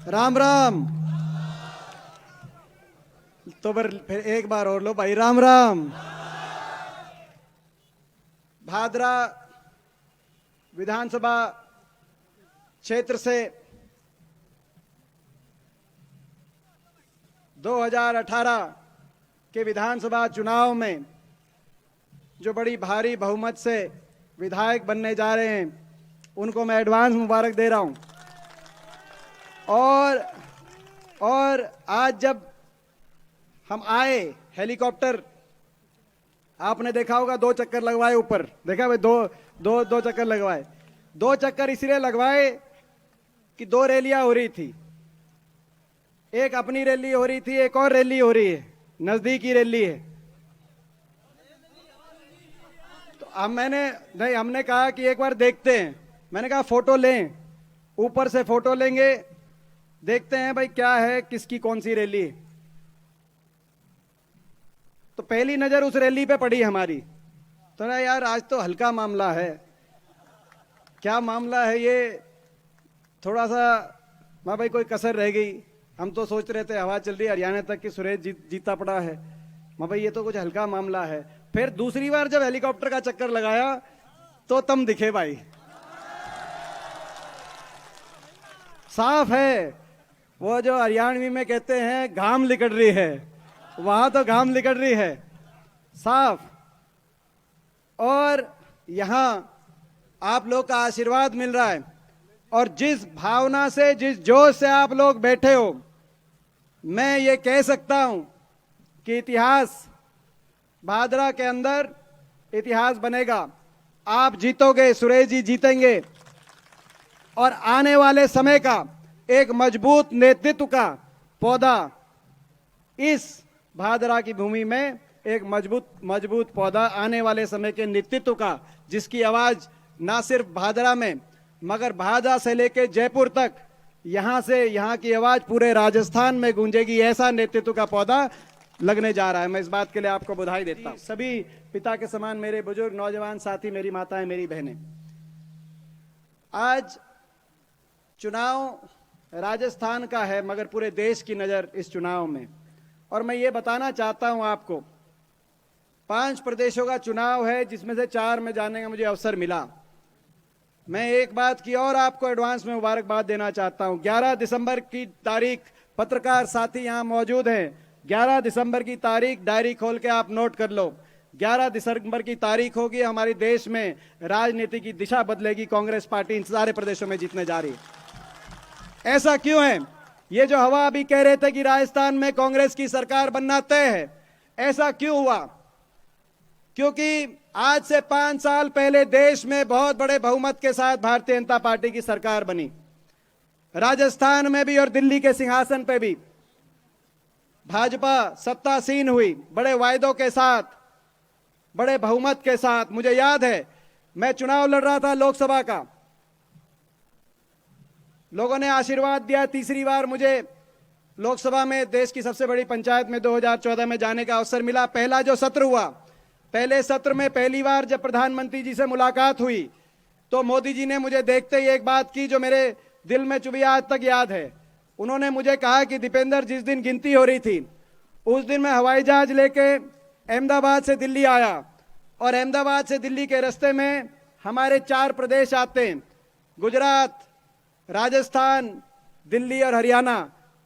राम राम। तो फिर एक बार और लो भाई, राम राम। भादरा विधानसभा क्षेत्र से 2018 के विधानसभा चुनाव में जो बड़ी भारी बहुमत से विधायक बनने जा रहे हैं, उनको मैं एडवांस मुबारक दे रहा हूं। और आज जब हम आए, हेलीकॉप्टर आपने देखा होगा, 2 चक्कर लगवाए ऊपर, देखा भाई, दो चक्कर लगवाए। 2 चक्कर इसलिए लगवाए कि 2 रैलियां हो रही थी, एक अपनी रैली हो रही थी, एक और रैली हो रही है, नजदीकी रैली है। तो हमने कहा कि एक बार देखते हैं। मैंने कहा फोटो लें, ऊपर से फोटो लेंगे, देखते हैं भाई क्या है, किसकी कौन सी रैली है। तो पहली नजर उस रैली पे पड़ी हमारी, तो ना यार आज तो हल्का मामला है। क्या मामला है ये, थोड़ा सा माँ भाई कोई कसर रह गई। हम तो सोच रहे थे हवा चल रही है हरियाणा तक कि सुरेश जीता पड़ा है, माँ भाई ये तो कुछ हल्का मामला है। फिर दूसरी बार जब हेलीकॉप्टर का चक्कर लगाया तो तुम दिखे भाई, साफ है। वो जो हरियाणवी में कहते हैं घाम लिकड़ रही है, वहां तो घाम लिकड़ रही है साफ। और यहां आप लोग का आशीर्वाद मिल रहा है, और जिस भावना से, जिस जोश से आप लोग बैठे हो, मैं ये कह सकता हूं कि इतिहास, भादरा के अंदर इतिहास बनेगा। आप जीतोगे, सुरेश जी जीतेंगे, और आने वाले समय का एक मजबूत नेतृत्व का पौधा, इस भादरा की भूमि में एक मजबूत पौधा आने वाले समय के नेतृत्व का, जिसकी आवाज ना सिर्फ भादरा में मगर भादरा से लेकर जयपुर तक, यहां की आवाज पूरे राजस्थान में गूंजेगी। ऐसा नेतृत्व का पौधा लगने जा रहा है। मैं इस बात के लिए आपको बधाई देता हूं। सभी पिता के समान मेरे बुजुर्ग, नौजवान साथी, मेरी माताएं, मेरी बहनें, आज चुनाव राजस्थान का है मगर पूरे देश की नजर इस चुनाव में। और मैं ये बताना चाहता हूं आपको, 5 प्रदेशों का चुनाव है, जिसमें से 4 में जाने का मुझे अवसर मिला। मैं एक बात की और आपको एडवांस में मुबारकबाद देना चाहता हूं। 11 दिसंबर की तारीख, पत्रकार साथी यहां मौजूद हैं, 11 दिसंबर की तारीख डायरी खोल के आप नोट कर लो। 11 दिसंबर की तारीख होगी, हमारे देश में राजनीति की दिशा बदलेगी। कांग्रेस पार्टी इन सारे प्रदेशों में जीतने जा रही है। ऐसा क्यों है? ये जो हवा अभी कह रहे थे कि राजस्थान में कांग्रेस की सरकार बनना तय है, ऐसा क्यों हुआ? क्योंकि आज से 5 साल पहले देश में बहुत बड़े बहुमत के साथ भारतीय जनता पार्टी की सरकार बनी, राजस्थान में भी और दिल्ली के सिंहासन पे भी भाजपा सत्तासीन हुई, बड़े वायदों के साथ, बड़े बहुमत के साथ। मुझे याद है, मैं चुनाव लड़ रहा था लोकसभा का, लोगों ने आशीर्वाद दिया, तीसरी बार मुझे लोकसभा में, देश की सबसे बड़ी पंचायत में 2014 में जाने का अवसर मिला। पहला जो सत्र हुआ, पहले सत्र में पहली बार जब प्रधानमंत्री जी से मुलाकात हुई, तो मोदी जी ने मुझे देखते ही एक बात की जो मेरे दिल में चुभी, आज तक याद है। उन्होंने मुझे कहा कि दीपेंद्र, जिस दिन गिनती हो रही थी उस दिन मैं हवाई जहाज लेके अहमदाबाद से दिल्ली आया, और अहमदाबाद से दिल्ली के रास्ते में हमारे 4 प्रदेश आते हैं, गुजरात, राजस्थान, दिल्ली और हरियाणा।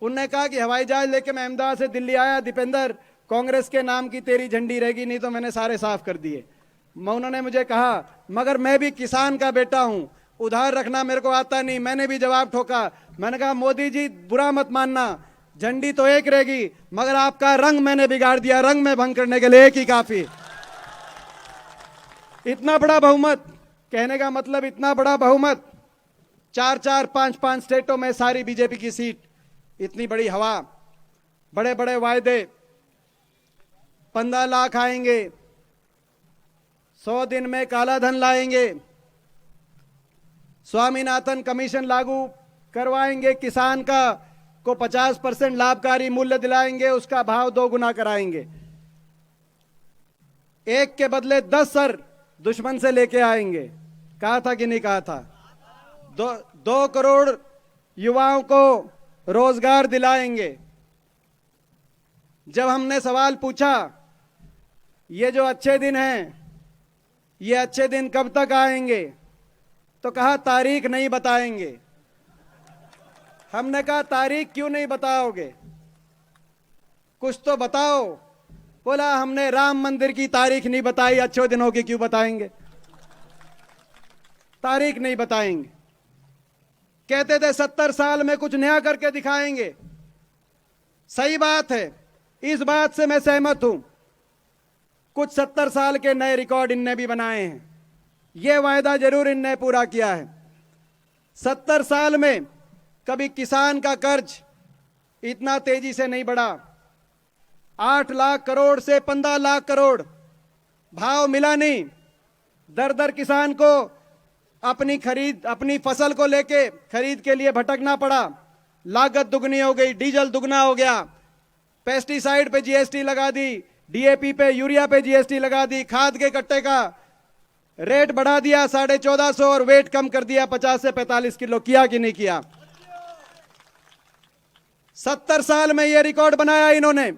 उन्होंने कहा कि हवाई जहाज लेके मैं अहमदाबाद से दिल्ली आया, दीपेंद्र कांग्रेस के नाम की तेरी झंडी रहेगी, नहीं तो मैंने सारे साफ कर दिए। उन्होंने मुझे कहा, मगर मैं भी किसान का बेटा हूं, उधार रखना मेरे को आता नहीं। मैंने भी जवाब ठोका, मैंने कहा मोदी जी बुरा मत मानना, झंडी तो एक रहेगी, मगर आपका रंग मैंने बिगाड़ दिया, रंग में भंग करने के लिए एक ही काफी। इतना बड़ा बहुमत, कहने का मतलब इतना बड़ा बहुमत, 4-4, 5-5 स्टेटों में सारी बीजेपी की सीट, इतनी बड़ी हवा, बड़े बड़े वायदे, 15 लाख आएंगे, 100 दिन में काला धन लाएंगे, स्वामीनाथन कमीशन लागू करवाएंगे, किसान को 50% लाभकारी मूल्य दिलाएंगे, उसका भाव 2 गुना कराएंगे, एक के बदले 10 सर दुश्मन से लेके आएंगे। कहा था कि नहीं कहा था? 2 करोड़ युवाओं को रोजगार दिलाएंगे। जब हमने सवाल पूछा ये जो अच्छे दिन हैं, ये अच्छे दिन कब तक आएंगे, तो कहा तारीख नहीं बताएंगे। हमने कहा तारीख क्यों नहीं बताओगे, कुछ तो बताओ। बोला हमने राम मंदिर की तारीख नहीं बताई, अच्छे दिनों की क्यों बताएंगे, तारीख नहीं बताएंगे। कहते थे 70 साल में कुछ नया करके दिखाएंगे। सही बात है, इस बात से मैं सहमत हूं। कुछ 70 साल के नए रिकॉर्ड इनने भी बनाए हैं, यह वायदा जरूर इनने पूरा किया है। 70 साल में कभी किसान का कर्ज इतना तेजी से नहीं बढ़ा। 8 लाख करोड़ से 15 लाख करोड़, भाव मिला नहीं। दर दर किसान को अपनी फसल को लेके खरीद के लिए भटकना पड़ा। लागत दुगनी हो गई, डीजल दुगना हो गया, पेस्टिसाइड पे जीएसटी लगा दी, डीएपी पे यूरिया पे जीएसटी लगा दी, खाद के कट्टे का रेट बढ़ा दिया 1450 और वेट कम कर दिया 50 से 45 किलो। किया कि नहीं किया? 70 साल में यह रिकॉर्ड बनाया इन्होंने।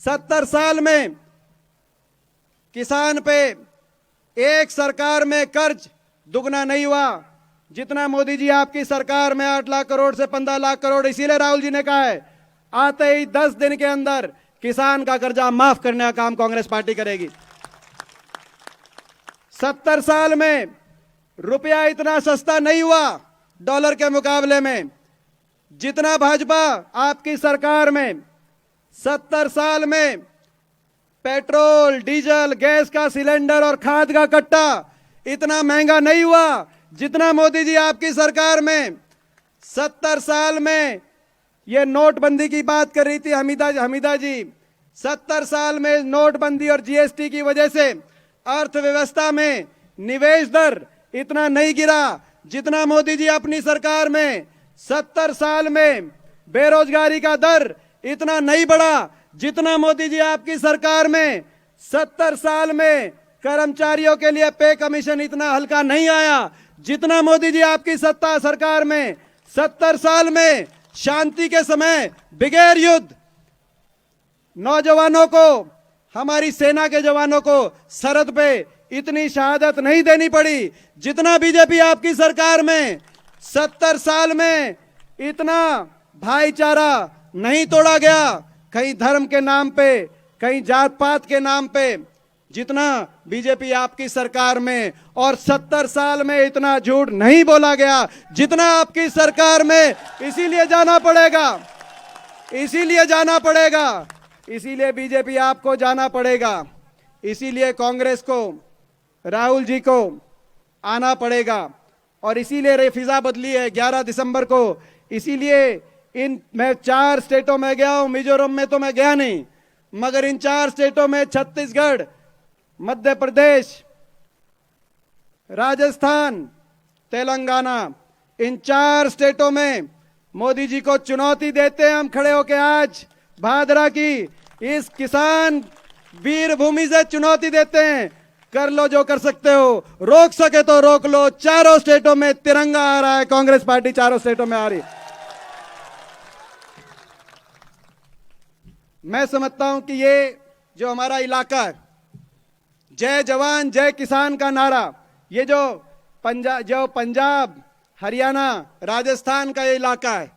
70 साल में किसान पे एक सरकार में कर्ज दुगना नहीं हुआ जितना मोदी जी आपकी सरकार में 8 लाख करोड़ से 15 लाख करोड़। इसीलिए राहुल जी ने कहा है आते ही 10 दिन के अंदर किसान का कर्जा माफ करने का काम कांग्रेस पार्टी करेगी। 70 साल में रुपया इतना सस्ता नहीं हुआ डॉलर के मुकाबले में जितना भाजपा आपकी सरकार में। 70 साल में पेट्रोल, डीजल, गैस का सिलेंडर और खाद का कट्टा इतना महंगा नहीं हुआ जितना मोदी जी आपकी सरकार में। 70 साल में ये नोटबंदी की बात कर रही थी हमीदा जी। 70 साल में नोटबंदी और जीएसटी की वजह से अर्थव्यवस्था में निवेश दर इतना नहीं गिरा जितना मोदी जी अपनी सरकार में। 70 साल में बेरोजगारी का दर इतना नहीं बढ़ा जितना मोदी जी आपकी सरकार में। 70 साल में कर्मचारियों के लिए पे कमीशन इतना हल्का नहीं आया जितना मोदी जी आपकी सरकार में। 70 साल में शांति के समय बगैर युद्ध नौजवानों को, हमारी सेना के जवानों को सरहद पे इतनी शहादत नहीं देनी पड़ी जितना बीजेपी आपकी सरकार में। 70 साल में इतना भाईचारा नहीं तोड़ा गया, कहीं धर्म के नाम पे, कहीं जात पात के नाम पे, जितना बीजेपी आपकी सरकार में। और 70 साल में इतना झूठ नहीं बोला गया जितना आपकी सरकार में। इसीलिए जाना पड़ेगा, इसीलिए जाना पड़ेगा, इसीलिए बीजेपी आपको जाना पड़ेगा, इसीलिए कांग्रेस को, राहुल जी को आना पड़ेगा। और इसीलिए रेफिजा बदली है 11 दिसंबर को। इसीलिए मैं 4 स्टेटों में गया हूं, मिजोरम में तो मैं गया नहीं, मगर इन 4 स्टेटों में छत्तीसगढ़, मध्य प्रदेश, राजस्थान, तेलंगाना, इन 4 स्टेटों में मोदी जी को चुनौती देते हैं हम खड़े होकर। आज भादरा की इस किसान वीर भूमि से चुनौती देते हैं, कर लो जो कर सकते हो, रोक सके तो रोक लो। 4 स्टेटों में तिरंगा आ रहा है, कांग्रेस पार्टी 4 स्टेटों में आ रही। मैं समझता हूं कि ये जो हमारा इलाका है, जय जवान जय किसान का नारा, ये जो पंजाब, हरियाणा, राजस्थान का ये इलाका है,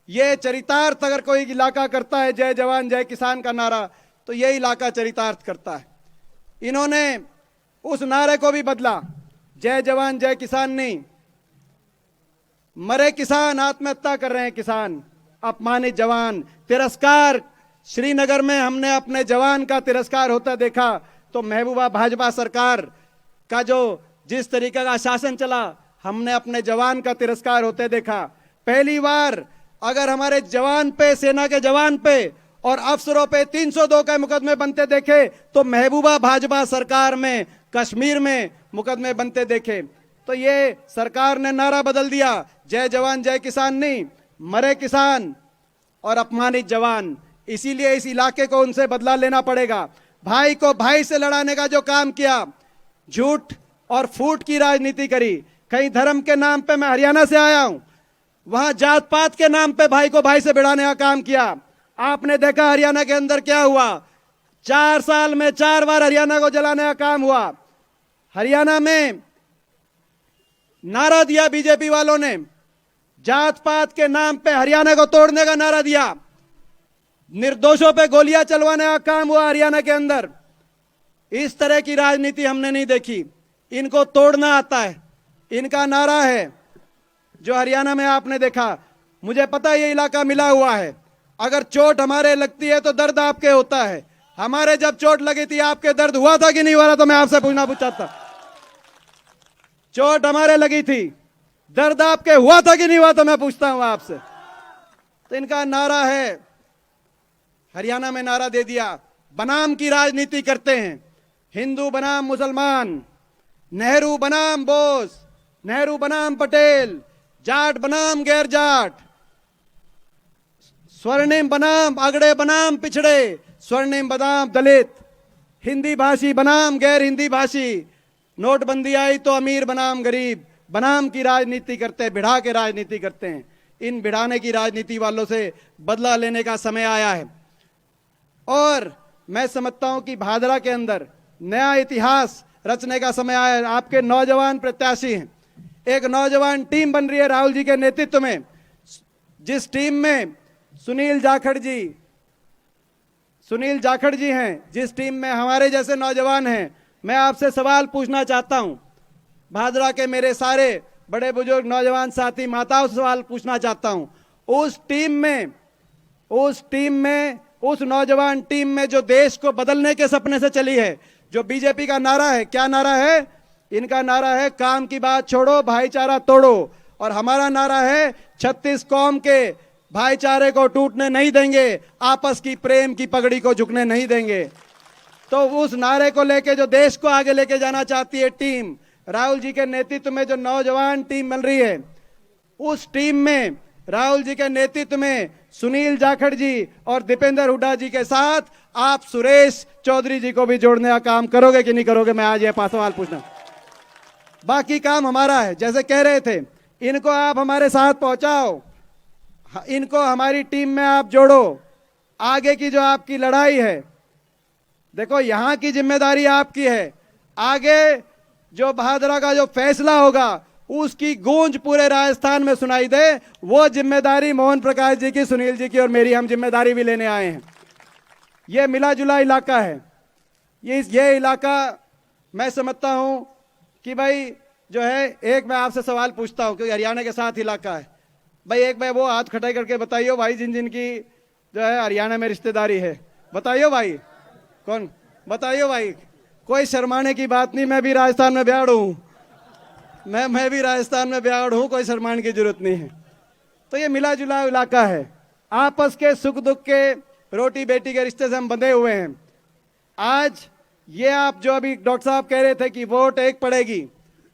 ये चरितार्थ अगर कोई इलाका करता है जय जवान जय किसान का नारा, तो ये इलाका चरितार्थ करता है। इन्होंने उस नारे को भी बदला, जय जवान जय किसान नहीं, मरे किसान, आत्महत्या कर रहे हैं किसान, अपमानित जवान, तिरस्कार। श्रीनगर में हमने अपने जवान का तिरस्कार होता देखा, तो महबूबा भाजपा सरकार का जो जिस तरीके का शासन चला, हमने अपने जवान का तिरस्कार होते देखा। पहली बार अगर हमारे जवान पे, सेना के जवान पे और अफसरों पे 302 के मुकदमे बनते देखे, तो महबूबा भाजपा सरकार में कश्मीर में मुकदमे बनते देखे। तो ये सरकार ने नारा बदल दिया, जय जवान जय किसान नहीं, मरे किसान और अपमानित जवान। इसीलिए इस इलाके को उनसे बदला लेना पड़ेगा। भाई को भाई से लड़ाने का जो काम किया, झूठ और फूट की राजनीति करी, कहीं धर्म के नाम पे। मैं हरियाणा से आया हूं, वहां जात पात के नाम पे भाई को भाई से भिड़ाने का काम किया। आपने देखा हरियाणा के अंदर क्या हुआ, 4 साल में 4 बार हरियाणा को जलाने का काम हुआ। हरियाणा में नारा दिया बीजेपी वालों ने, जात पात के नाम पे हरियाणा को तोड़ने का नारा दिया, निर्दोषों पे गोलियां चलवाने का काम हुआ हरियाणा के अंदर। इस तरह की राजनीति हमने नहीं देखी। इनको तोड़ना आता है, इनका नारा है जो हरियाणा में आपने देखा। मुझे पता है ये इलाका मिला हुआ है, अगर चोट हमारे लगती है तो दर्द आपके होता है। हमारे जब चोट लगी थी आपके दर्द हुआ था कि नहीं हुआ था, तो मैं आपसे पूछना चाहता। चोट हमारे लगी थी, दर्द आपके हुआ था कि नहीं हुआ था, मैं पूछता हूं आपसे। तो इनका नारा है, हरियाणा में नारा दे दिया, बनाम की राजनीति करते हैं, हिंदू बनाम मुसलमान, नेहरू बनाम बोस, नेहरू बनाम पटेल, जाट बनाम गैर जाट, स्वर्णिम बनाम अगड़े बनाम पिछड़े, स्वर्णिम बनाम दलित, हिंदी भाषी बनाम गैर हिंदी भाषी, नोटबंदी आई तो अमीर बनाम गरीब, बनाम की राजनीति करते हैं, भिड़ा के राजनीति करते हैं। इन भिड़ाने की राजनीति वालों से बदला लेने का समय आया है। और मैं समझता हूं कि भादरा के अंदर नया इतिहास रचने का समय आया है। आपके नौजवान प्रत्याशी हैं, एक नौजवान टीम बन रही है राहुल जी के नेतृत्व में, जिस टीम में सुनील जाखड़ जी हैं, जिस टीम में हमारे जैसे नौजवान हैं। मैं आपसे सवाल पूछना चाहता हूं, भादरा के मेरे सारे बड़े बुजुर्ग नौजवान साथी माताओं से सवाल पूछना चाहता हूं, उस नौजवान टीम में जो देश को बदलने के सपने से चली है, जो बीजेपी का नारा है, क्या नारा है? इनका नारा है काम की बात छोड़ो, भाईचारा तोड़ो। और हमारा नारा है 36 कौम के भाईचारे को टूटने नहीं देंगे, आपस की प्रेम की पगड़ी को झुकने नहीं देंगे। तो उस नारे को लेके जो देश को आगे लेके जाना चाहती है टीम, राहुल जी के नेतृत्व में जो नौजवान टीम बन रही है, उस टीम में राहुल जी के नेतृत्व में सुनील जाखड़ जी और दीपेंद्र हुड्डा जी के साथ आप सुरेश चौधरी जी को भी जोड़ने का काम करोगे कि नहीं करोगे? मैं आज ये 5 सवाल पूछना। बाकी काम हमारा है। जैसे कह रहे थे, इनको आप हमारे साथ पहुंचाओ, इनको हमारी टीम में आप जोड़ो। आगे की जो आपकी लड़ाई है, देखो यहां की जिम्मेदारी आपकी है। आगे जो भादरा का जो फैसला होगा, उसकी गूंज पूरे राजस्थान में सुनाई दे, वो जिम्मेदारी मोहन प्रकाश जी की, सुनील जी की और मेरी, हम जिम्मेदारी भी लेने आए हैं। ये मिला जुला इलाका है। ये इलाका मैं समझता हूं कि भाई जो है, एक मैं आपसे सवाल पूछता हूं क्योंकि हरियाणा के साथ इलाका है भाई, एक मैं वो हाथ खड़े करके बताइयो भाई जिन की जो है हरियाणा में रिश्तेदारी है, बताइयो भाई, कौन? बताइयो भाई। कोई शर्माने की बात नहीं, मैं भी राजस्थान में ब्याड़ हूं, मैं भी राजस्थान में ब्याड़ हूं, कोई शर्माने की जरूरत नहीं है। तो ये मिला जुला इलाका है, आपस के सुख दुख के, रोटी बेटी के रिश्ते से हम बंधे हुए हैं। आज ये आप जो अभी डॉक्टर साहब कह रहे थे कि वोट एक पड़ेगी,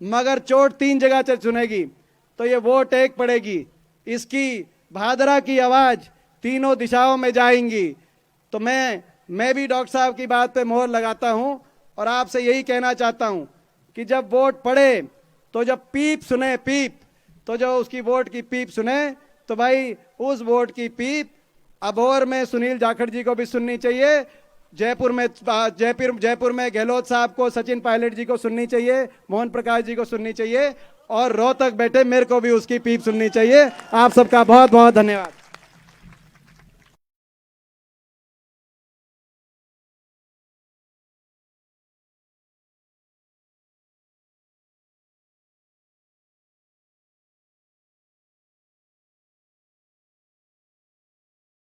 मगर चोट 3 जगह से सुनेगी, तो ये वोट एक पड़ेगी। इसकी भादरा की आवाज तीनों दिशाओं में जाएंगी। तो मैं भी डॉक्टर साहब की बात पे मोहर लगाता हूं और आपसे यही कहना चाहता हूं कि जब वोट पड़े तो जब पीप सुने, पीप, तो जो उसकी वोट की पीप सुने, तो भाई उस वोट की पीप अबोर में सुनील जाखड़ जी को भी सुननी चाहिए, जयपुर में गहलोत साहब को, सचिन पायलट जी को सुननी चाहिए, मोहन प्रकाश जी को सुननी चाहिए, और रोहतक बैठे मेरे को भी उसकी पीप सुननी चाहिए। आप सबका बहुत बहुत धन्यवाद।